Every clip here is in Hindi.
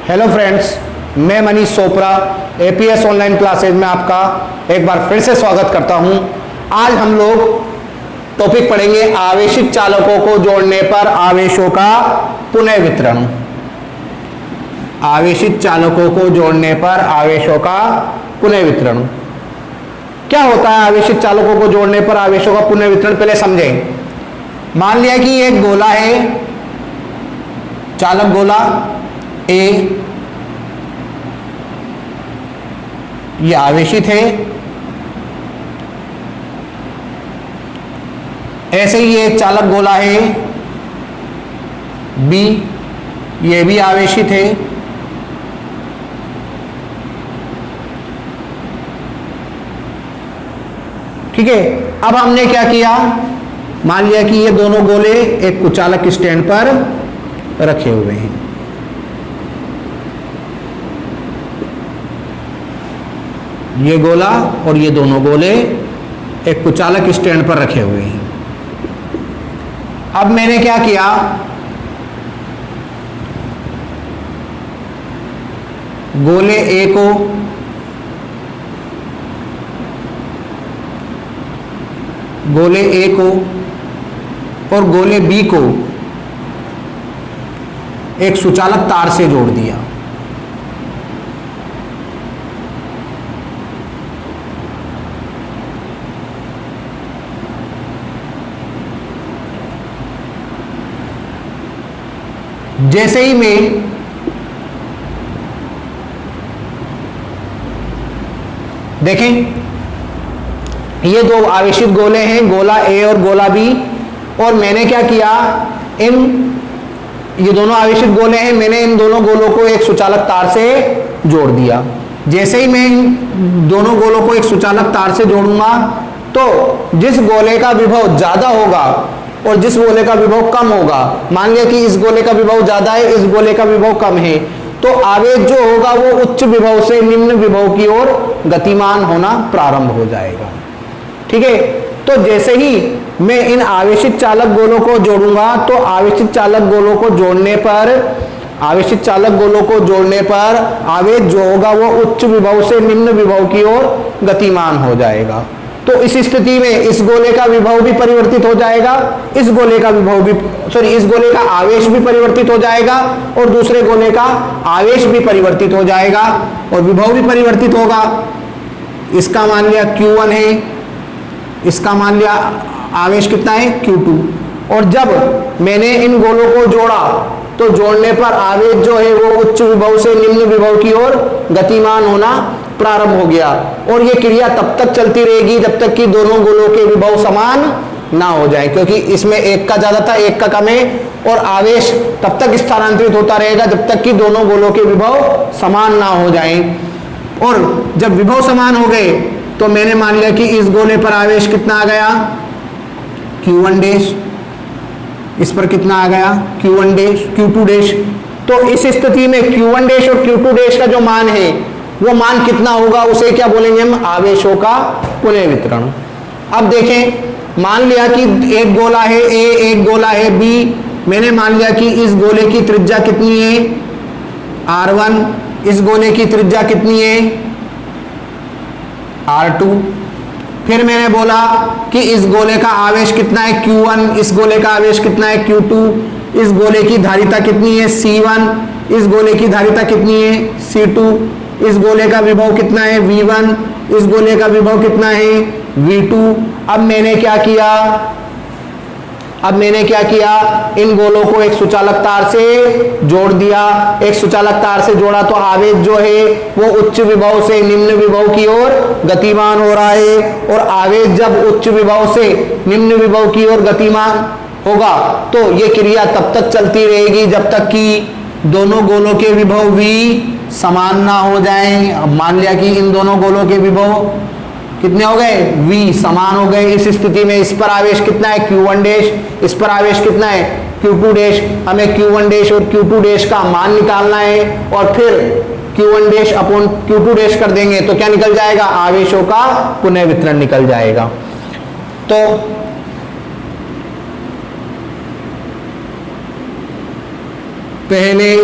हेलो फ्रेंड्स, मैं Manish Chopra APS online classes में आपका एक बार फिर से स्वागत करता हूं। आज हम लोग टॉपिक पढ़ेंगे आवेशित चालकों को जोड़ने पर आवेशों का पुनः वितरण। आवेशित चालकों को जोड़ने पर आवेशों का पुनः वितरण क्या होता है? आवेशित चालकों को जोड़ने पर आवेशों का पुनः वितरण पहले समझें। मान लिया कि एक गोला है, चालक गोला ए, ये आवेशित है। ऐसे ही एक चालक गोला है बी, ये भी आवेशित है। ठीक है, अब हमने क्या किया, मान लिया कि ये दोनों गोले एक कुचालक स्टैंड पर रखे हुए हैं। ये गोला और ये दोनों गोले एक कुचालक स्टैंड पर रखे हुए हैं। अब मैंने क्या किया, गोले ए को और गोले बी को एक सुचालक तार से जोड़ दिया। जैसे ही मैं देखें, ये दो आवेशित गोले हैं, गोला ए और गोला बी, और मैंने क्या किया, ये दोनों आवेशित गोले हैं, मैंने इन दोनों गोलों को एक सुचालक तार से जोड़ दिया। जैसे ही मैं इन दोनों गोलों को एक सुचालक तार से जोड़ूंगा तो जिस गोले का विभव ज्यादा होगा और जिस गोले का विभव कम होगा, मान लिया कि इस गोले का विभव ज्यादा है, इस गोले का विभव कम है, तो आवेश जो होगा वो उच्च विभव से निम्न विभव की ओर गतिमान होना प्रारंभ हो जाएगा। ठीक है, तो जैसे ही मैं इन आवेशित चालक गोलों को जोड़ूंगा तो आवेशित चालक गोलों को जोड़ने पर आवेश जो होगा वो उच्च विभव से निम्न विभव की ओर गतिमान हो जाएगा। तो इस स्थिति में इस गोले का विभव भी परिवर्तित हो जाएगा, इस गोले का आवेश भी परिवर्तित हो जाएगा और दूसरे गोले का आवेश भी परिवर्तित हो जाएगा और विभव भी परिवर्तित होगा। इसका मान लिया Q1 है, इसका मान लिया आवेश कितना है Q2, और जब मैंने इन गोलों को जोड़ा तो जोड़ने पर आवेश जो है वो उच्च विभव से निम्न विभव की ओर गतिमान होना प्रारंभ हो गया। और ये क्रिया तब तक चलती रहेगी जब तक कि दोनों गोलों के विभव समान ना हो जाए, क्योंकि इसमें एक का ज्यादा था एक का कम है, और आवेश तब तक स्थानांतरित होता रहेगा जब तक कि दोनों गोलों के विभव समान ना हो जाए। और जब विभव समान हो गए तो मैंने मान लिया कि इस गोले पर आवेश कितना आ गया Q1 डैश, इस पर कितना आ गया Q1 डैश, Q2 डैश। तो इस स्थिति में Q1 डैश और Q2 डैश का जो मान है वो मान कितना होगा, उसे क्या बोलेंगे हम, आवेशों का पुनः वितरण। अब देखें, मान लिया कि एक गोला है ए, एक गोला है बी, मैंने मान लिया कि इस गोले की त्रिज्या कितनी है R1, इस गोले की त्रिज्या कितनी है R2। फिर मैंने बोला कि इस गोले का आवेश कितना है Q1, इस गोले का आवेश कितना है Q2, इस गोले की धारिता कितनी है C1, इस गोले की धारिता कितनी है C2, इस गोले का विभव कितना है V1, इस गोले का विभव कितना है V2। अब मैंने क्या किया, इन गोलों को एक सुचालक तार से जोड़ दिया। एक सुचालक तार से जोड़ा तो आवेश जो है वो उच्च विभव से निम्न विभव की ओर गतिमान हो रहा है, और आवेश जब उच्च विभव से निम्न विभव की ओर गतिमान होगा तो ये क्रिया तब तक चलती रहेगी जब तक कि दोनों गोलों के विभव भी समान ना हो जाएं। अब मान लिया कि इन दोनों गोलों के विभव कितने हो गए, V समान हो गए। इस स्थिति में इस पर आवेश कितना है Q1 डैश, इस पर आवेश कितना है Q2 डैश। हमें Q1 डैश और Q2 डैश का मान निकालना है और फिर Q1 dash upon Q2 dash कर देंगे तो क्या निकल जाएगा, आवेशों का पुनः वितरण निकल जाएगा। तो पहले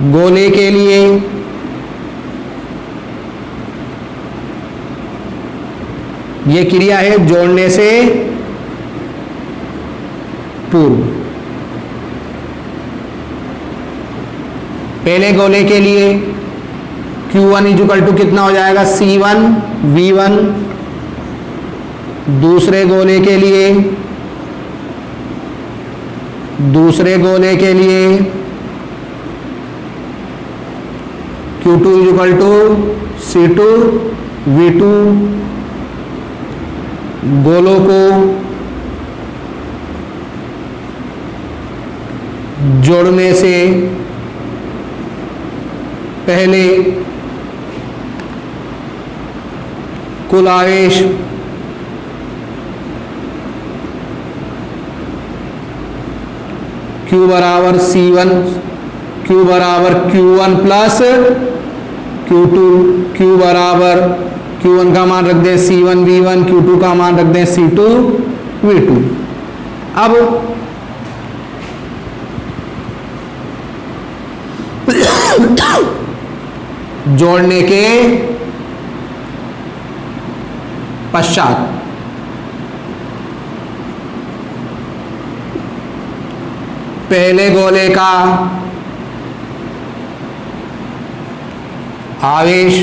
गोले के लिए ये क्रिया है जोड़ने से पूर्व। पहले गोले के लिए Q1 इक्वल टू कितना हो जाएगा C1 V1। दूसरे गोले के लिए Q2 equal to C2 V2। गोलों को जोड़ने से पहले कुल आवेश Q बराबर C1, Q बराबर Q1 प्लस Q2, Q बराबर Q1 का मान रख दें C1 V1, Q2 का मान रख दें C2 V2। अब जोड़ने के पश्चात पहले गोले का आवेश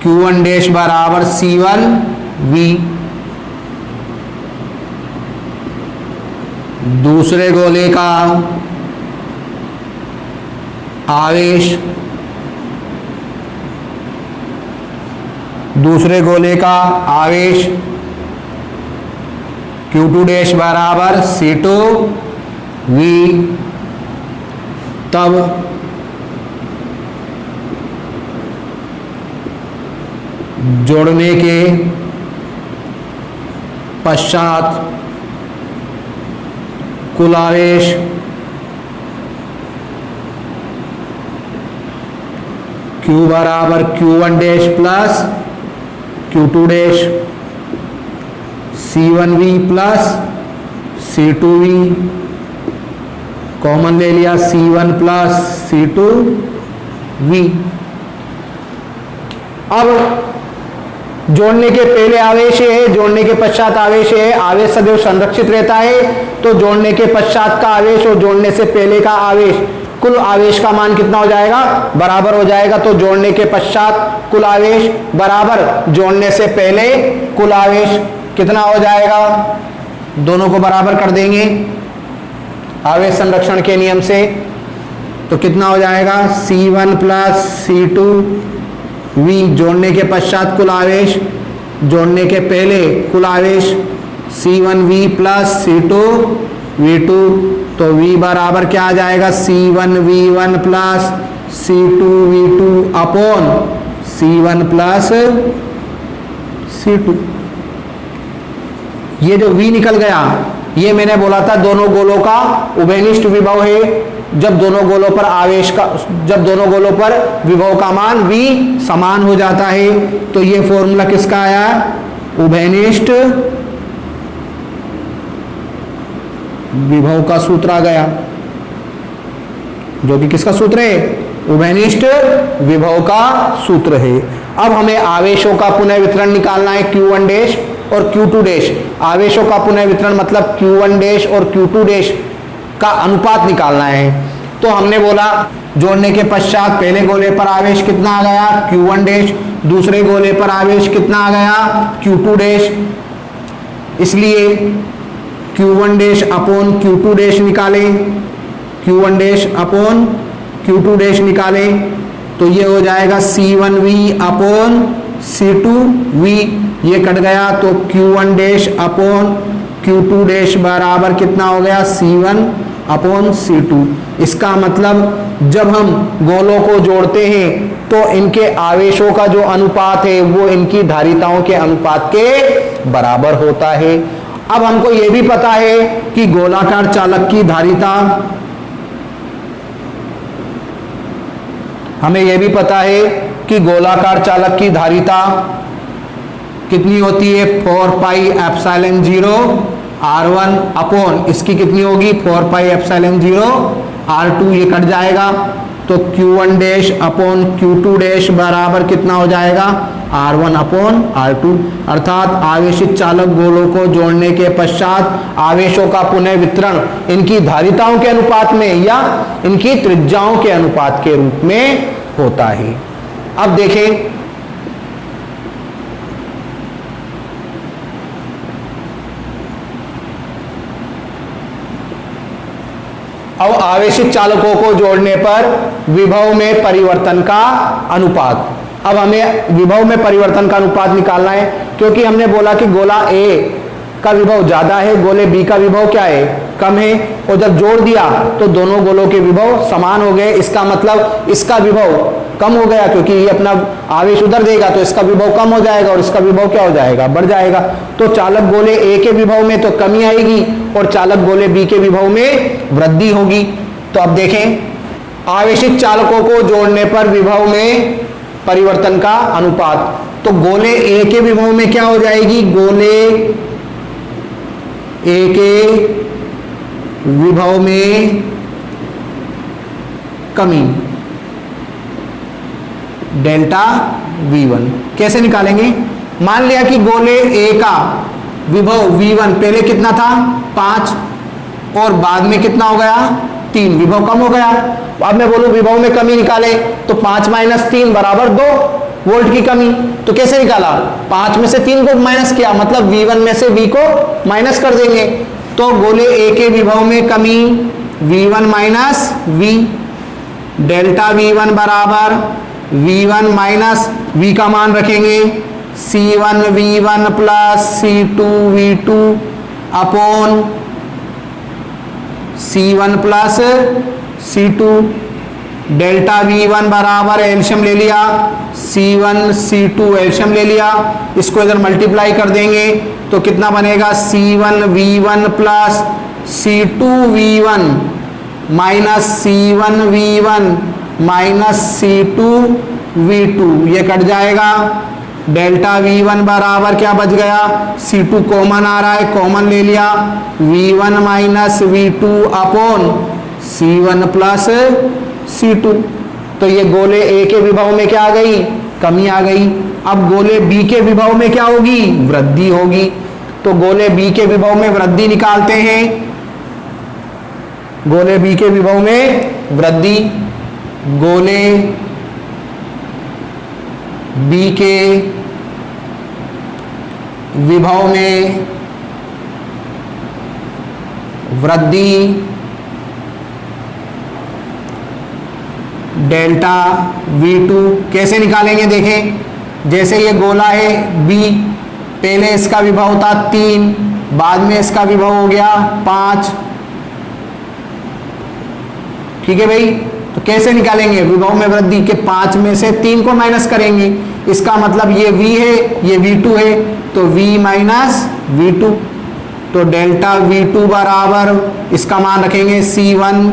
Q1 डैश बराबर C1 V। दूसरे गोले का आवेश Q2 डैश बराबर C2 V। तब जोड़ने के पश्चात कुल आवेश Q बराबर Q1 dash plus Q2 dash C1V plus C2V। Common ले लिया C1 प्लस C2V। अब जोड़ने के पहले आवेश है, जोड़ने के पश्चात आवेश है। आवेश सदैव संरक्षित रहता है, तो जोड़ने के पश्चात का आवेश और जोड़ने से पहले का आवेश, कुल आवेश का मान कितना हो जाएगा, बराबर हो जाएगा। तो जोड़ने के पश्चात कुल आवेश बराबर जोड़ने से पहले कुल आवेश कितना हो जाएगा, दोनों को बराबर कर देंगे आवेश संरक्षण के नियम से। तो कितना हो जाएगा C1 प्लस C2V। जोड़ने के पश्चात कुल आवेश, जोड़ने के पहले कुल आवेश C1V प्लस C2V2। तो V बराबर क्या आ जाएगा C1V1 plus C2V2 upon C1 plus C2। ये जो V निकल गया, ये मैंने बोला था दोनों गोलों का उभयनिष्ठ विभव है। जब दोनों गोलों पर विभव का मान V समान हो जाता है, तो ये फॉर्मूला किसका आया, उभयनिष्ठ विभव का सूत्र आ गया, जो कि किसका सूत्र है, उभयनिष्ठ विभव का सूत्र है। अब हमें आवेशों का पुनः वितरण निकालना है Q1 डैश और Q2 डैश। आवेशों का पुनः वितरण मतलब Q1 डैश और Q2 डैश का अनुपात निकालना है। तो हमने बोला जोड़ने के पश्चात पहले गोले पर आवेश कितना आ गया Q1 डैश, दूसरे गोले पर आवेश कितना आ गया Q2 डैश। इसलिए Q1 dash upon Q2 dash निकालें, Q1 dash upon Q2 dash निकालें, तो ये हो जाएगा C1V अपॉन C2V। ये कट गया, तो Q1 dash upon Q2 dash बराबर कितना हो गया C1 अपॉन C2। इसका मतलब जब हम गोलों को जोड़ते हैं तो इनके आवेशों का जो अनुपात है वो इनकी धारिताओं के अनुपात के बराबर होता है। अब हमको ये भी पता है कि गोलाकार चालक की धारिता, हमें यह भी पता है कि गोलाकार चालक की धारिता कितनी होती है 4 पाई एप्सिलॉन 0 R1 अपॉन इसकी कितनी होगी 4 पाई एप्सिलॉन 0 R2 ये कट जाएगा, तो Q1 dash upon Q2 dash बराबर कितना हो जाएगा, R1 अपॉन R2। अर्थात आवेशित चालक गोलों को जोड़ने के पश्चात आवेशों का पुनः वितरण इनकी धारिताओं के अनुपात में या इनकी त्रिज्याओं के अनुपात के रूप में होता है। अब देखें, अब आवेशित चालकों को जोड़ने पर विभव में परिवर्तन का अनुपात। अब हमें विभव में परिवर्तन का अनुपात निकालना है, क्योंकि हमने बोला कि गोला ए का विभव ज्यादा है, गोले बी का विभव क्या है, कम है, और जब जोड़ दिया तो दोनों गोलों के विभव समान हो गए। इसका मतलब इसका विभव कम हो गया, क्योंकि ये अपना आवेश उधर देगा तो इसका विभव कम हो जाएगा और इसका विभव क्या हो जाएगा, बढ़ जाएगा। तो चालक गोले ए के विभव में तो कमी आएगी और चालक गोले बी के विभव में वृद्धि होगी। तो अब देखें, आवेशित चालकों को जोड़ने पर विभव में परिवर्तन का अनुपात, तो गोले ए के विभव में क्या हो जाएगी, गोले ए के विभव में कमी डेल्टा V1। कैसे निकालेंगे, मान लिया कि गोले ए का विभव V1 पहले कितना था 5 और बाद में कितना हो गया 3, विभव कम हो गया। अब मैं बोलूं विभव में कमी निकाले, तो 5 - 3 बराबर 2 वोल्ट की कमी। तो कैसे निकाला, 5 में से 3 को माइनस किया, मतलब V1 में से V को माइनस कर देंगे। तो गोले ए के विभव में कमी V1 minus V, delta V1 बराबर V1 माइनस V का मान रखेंगे C1 V1 plus C2 V2 upon C1 plus C2, delta V1 बराबर एल्शियम ले लिया C1 C2 एल्शियम ले लिया, इसको इधर मल्टीप्लाई कर देंगे तो कितना बनेगा C1 V1 plus C2 V1 minus C1 V1 minus C2 V2, ये कट जाएगा। डेल्टा V1 बराबर क्या बच गया, C2 कॉमन आ रहा है, कॉमन ले लिया, V1 minus V2 upon C1 plus C2। तो ये गोले ए के विभव में क्या आ गई, कमी आ गई। अब गोले बी के विभव में क्या होगी, वृद्धि होगी। तो गोले बी के विभव में वृद्धि निकालते हैं, गोले बी के विभव में वृद्धि, गोले बी के विभव में वृद्धि डेल्टा V2। कैसे निकालेंगे देखें, जैसे ये गोला है B, पहले इसका विभव था 3, बाद में इसका विभव हो गया 5, ठीक है भाई। तो कैसे निकालेंगे, विभव में वृद्धि के 5 में से 3 को माइनस करेंगे, इसका मतलब ये V है ये V2 है, तो V माइनस V2। तो डेल्टा V2 बराबर इसका मान रखेंगे C1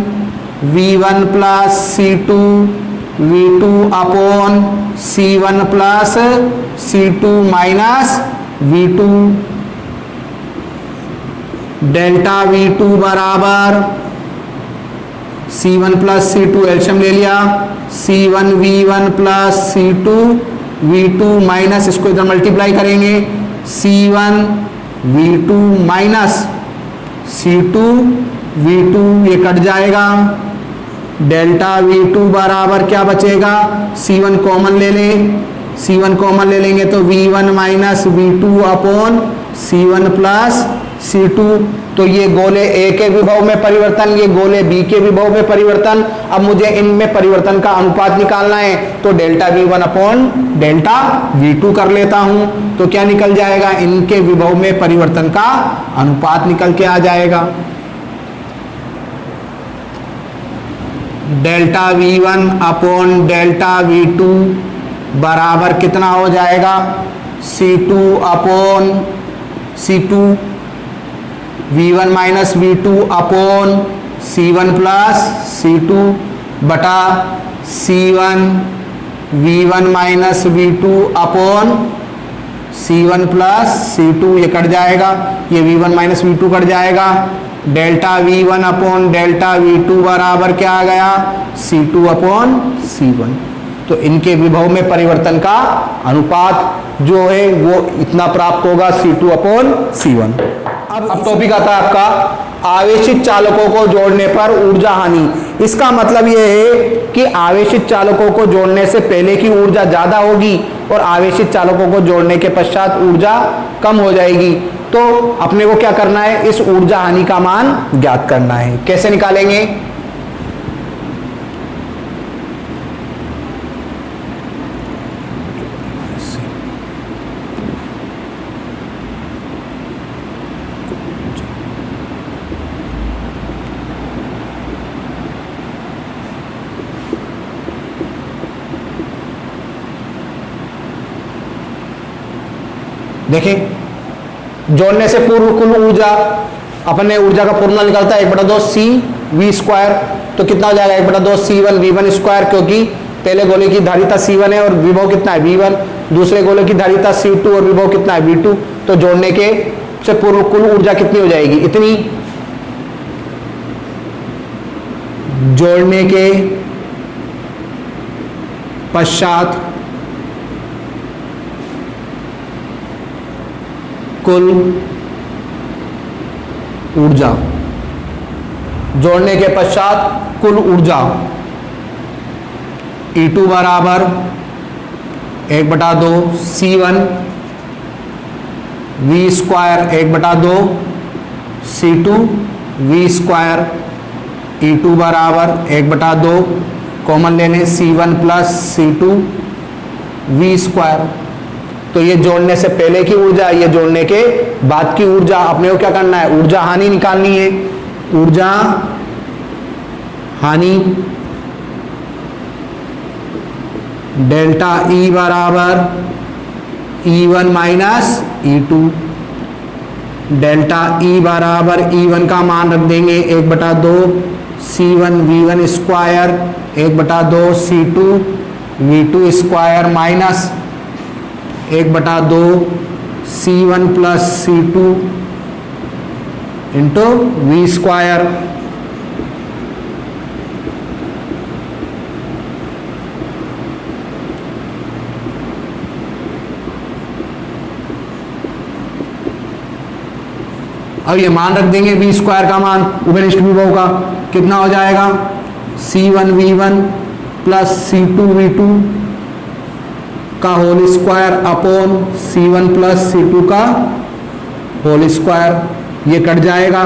V1 plus C2 V2 upon C1 plus C2 minus V2, delta V2 बराबर C1 प्लस C2 एल्शियम ले लिया, C1 V1 plus C2 V2 minus, इसको इधर मल्टीप्लाई करेंगे, C1 V2 minus C2 V2, ये कट जाएगा। डेल्टा V2 बराबर क्या बचेगा, C1 कॉमन ले लें, C1 कॉमन ले लेंगे तो V1 minus V2 upon C1 plus C2। तो ये गोले ए के विभव में परिवर्तन, ये गोले बी के विभव में परिवर्तन। अब मुझे इनमें परिवर्तन का अनुपात निकालना है, तो delta V1 upon delta V2 कर लेता हूं, तो क्या निकल जाएगा, इनके विभव में परिवर्तन का अनुपात निकल के आ जाएगा। Delta V1 upon delta V2 बराबर कितना हो जाएगा, C2 upon C2 V1 minus V2 upon C1 plus C2 बटा C1 V1 minus V2 upon C1 plus C2, ये कट जाएगा, ये V1 माइनस V2 कट जाएगा, delta V1 upon delta V2 बराबर क्या आ गया, C2 अपॉन C1। तो इनके विभव में परिवर्तन का अनुपात जो है वो इतना प्राप्त होगा, C2 अपॉन C1। अब टॉपिक आता है आपका आवेशित चालकों को जोड़ने पर ऊर्जा हानि। इसका मतलब यह है कि आवेशित चालकों को जोड़ने से पहले की ऊर्जा ज्यादा होगी और आवेशित चालकों को जोड़ने के पश्चात ऊर्जा कम हो जाएगी। तो अपने को क्या करना है, इस ऊर्जा हानि का मान ज्ञात करना है। कैसे निकालेंगे, देखें जोड़ने से पूर्व कुल ऊर्जा, अपने ऊर्जा का फॉर्मूला निकलता है 1/2 CV²। तो कितना हो जाएगा 1/2 C1 V1 स्क्वायर, क्योंकि पहले गोले की धारिता C1 है और विभव कितना है V1, दूसरे गोले की धारिता C2 और विभव कितना है V2। तो जोड़ने के से पूर्व कुल ऊर्जा कितनी हो जाएगी, इतनी। जोड़ने के पश्चात कुल ऊर्जा, जोड़ने के पश्चात कुल ऊर्जा E2 बराबर 1/2 C1 V² 1/2 C2 V²। E2 बराबर 1/2 कॉमन लेने C1 प्लस C2 V²। तो ये जोड़ने से पहले की ऊर्जा, ये जोड़ने के बाद की ऊर्जा। अपने को क्या करना है, ऊर्जा हानि निकालनी है। ऊर्जा हानि डेल्टा E बराबर E1 minus E2। Delta E बराबर E1 का मान रख देंगे 1/2 C1 V1 square 1/2 C2 V2 square minus 1/2 C1 plus C2 into V²। अब ये मान रख देंगे V² का मान उभयनिष्ठ विभव का कितना हो जाएगा, C1 V1 plus C2 V2 का whole square upon C1 plus C2 का होल स्क्वायर। ये कट जाएगा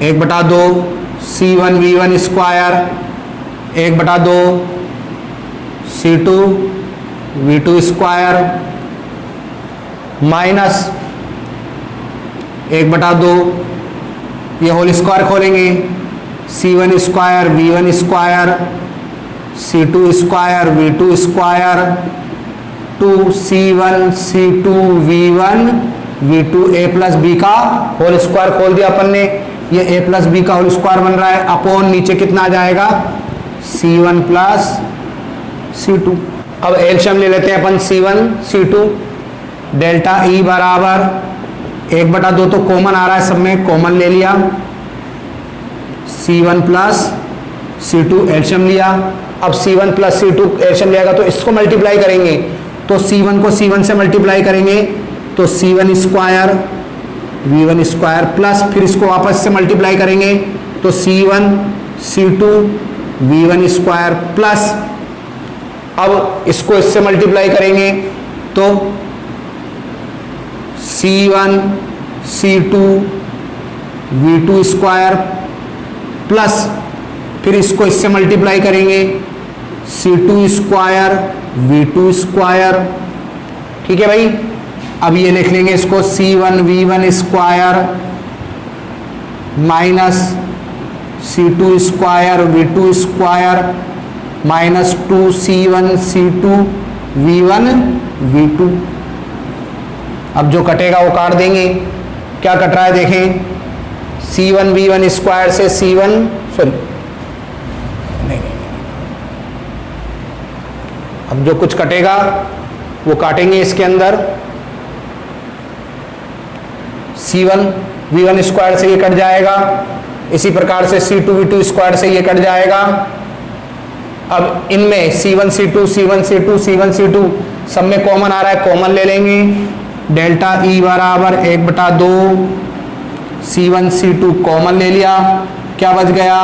1/2 C1 V1 square 1/2 C2 V2 square minus 1/2 ये होल स्क्वायर खोलेंगे C1 square V1 square C2 square V2 square 2C1 C2 V1 V2 A plus B का होल स्क्वायर खोल दिया अपन ने। ये A प्लस बी का होल स्क्वायर बन रहा है अपॉन नीचे कितना आ जाएगा C1 प्लस C2। अब एलसीएम ले लेते हैं अपन C1 C2। डेल्टा E बराबर 1/2 तो कॉमन आ रहा है, सब में कॉमन ले लिया। C1 प्लस C2 एलसीएम लिया। अब C1 प्लस C2 एलसीएम लिया तो इसको मल्टीप्लाई करेंगे, तो C1 को C1 से मल्टीप्लाई करेंगे तो C1 square V1 square plus फिर इसको वापस से मल्टीप्लाई करेंगे तो C1 C2 V1 square plus अब इसको इससे मल्टीप्लाई करेंगे तो C1 C2 V2 square plus फिर इसको इससे मल्टीप्लाई करेंगे C2 स्क्वायर V2 स्क्वायर। ठीक है भाई, अब ये लिख लेंगे इसको C1 V1 square minus C2 square V2 square minus 2C1 C2 V1 V2। अब जो कटेगा वो काट देंगे। क्या कट रहा है देखें, C1 V1 स्क्वायर से C1 सॉरी नहीं, अब जो कुछ कटेगा वो काटेंगे इसके अंदर C1 V1 स्क्वायर से ये कट जाएगा, इसी प्रकार से C2 V2 स्क्वायर से ये कट जाएगा। अब इनमें C1 C2 C1 C2 C1 C2 सब में कॉमन आ रहा है, कॉमन ले लेंगे। डेल्टा E बराबर 1/2 C1 C2 कॉमन ले लिया, क्या बच गया?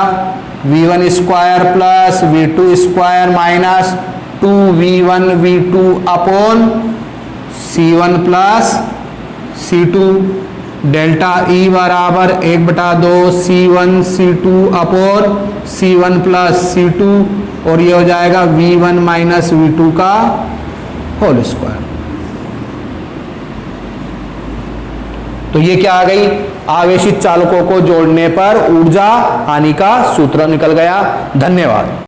V1 square plus V2 square minus 2V1 V2 upon C1 plus C2। Delta E बराबर 1/2 C1 C2 upon C1 plus C2, और ये हो जाएगा V1 माइनस V2 का होल स्क्वायर। तो ये क्या आ गई? आवेशित चालकों को जोड़ने पर ऊर्जा हानि का सूत्र निकल गया। धन्यवाद।